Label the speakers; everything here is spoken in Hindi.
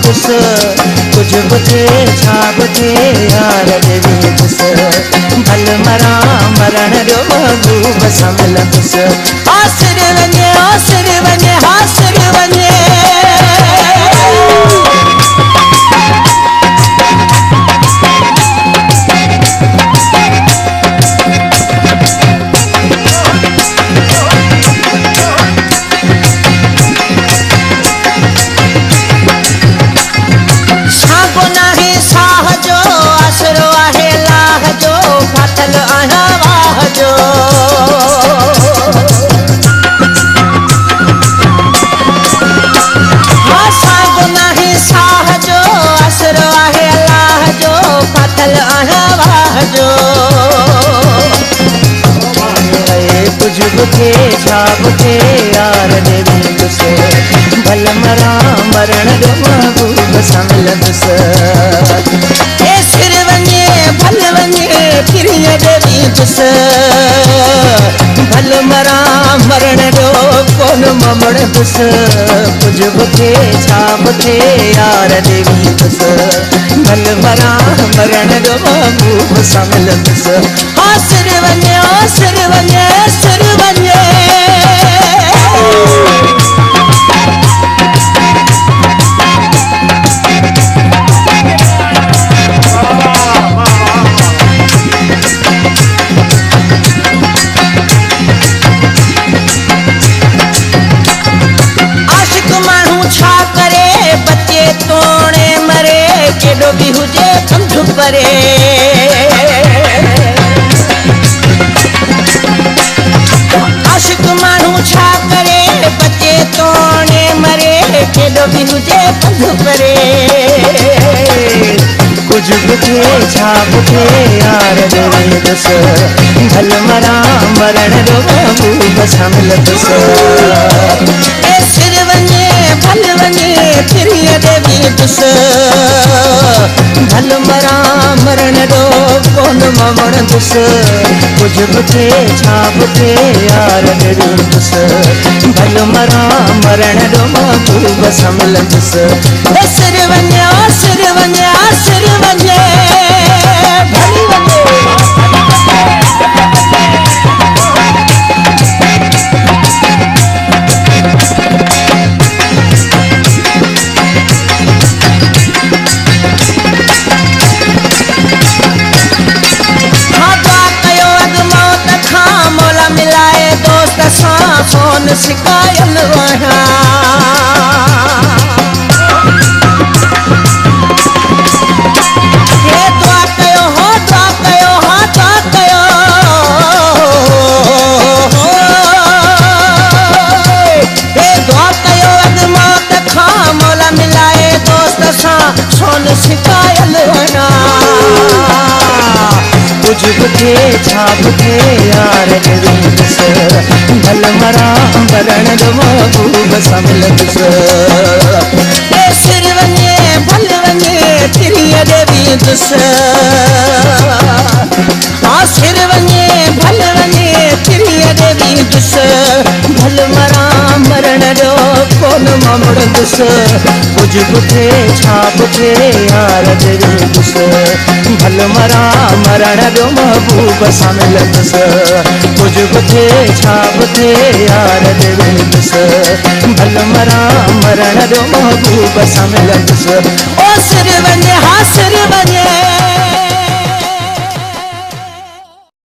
Speaker 1: दुस कुछ बुथे छा बुथे यार देवी दुस भल मरा मरण जो महबूब समल दुस हासिर वञे हासिर वञे हासिर वञे बुथे छा बुथे यार देवी दुस भल मरा मरण जो महबूब समल दुस ए सिर वञे भल वञे किरिय देवी दुस भल मरा मरण जो कोन ममण दुस कुछ बुथे छा बुथे यार देवी दुस भल मरा मरण जो महबूब समल दुस हासिर वञे हासिर वञे सिर वञे आशिक माण्हू छा करे बचे तोड़े मरे केॾो बि हुजे कंठ परे आशिक माण्हू छा करे बचे तोड़े मरे केॾो बि हुजे कंठ परे कुछ बुथे छा बुथे यार देवी दुस भल मरा मरण जो महबूब समल दुस ए सिर वञे भल वञे किरिय देवी दुस भल मरा मरण जो कोन ममण दुस कुछ बुथे छा बुथे यार देवी दुस भल मरा मरण जो महबूब समल दुस ए सिर वञे सिर वञे सिर वञे भली वञे सोन सिकायल वहाँ हे दुआ कयो हो दुआ कयो हाँ दुआ कयो हे दुआ कयो अॻु मौत खां मौला मिलाए दोस्त सां सोन सिकायल वहाँ कुछ बुथे छा बुथे यार देवी दुस भल मरा मरण जो महबूब समल दुस ए सिर वञे भल वञे किरिय देवी दुस आ सिर वञे भल वञे किरिय देवी दुस भल मरा मरण जो कोन ममण दुस कुछ बुथे छा बुथे यार देवी दुस भल मरा मरण जो महबूब समल दुस कुछ बुथे छा बुथे यार देवी दुस भल मरा मरण जो महबूब समल दुस ओ सिर वञे हा सिर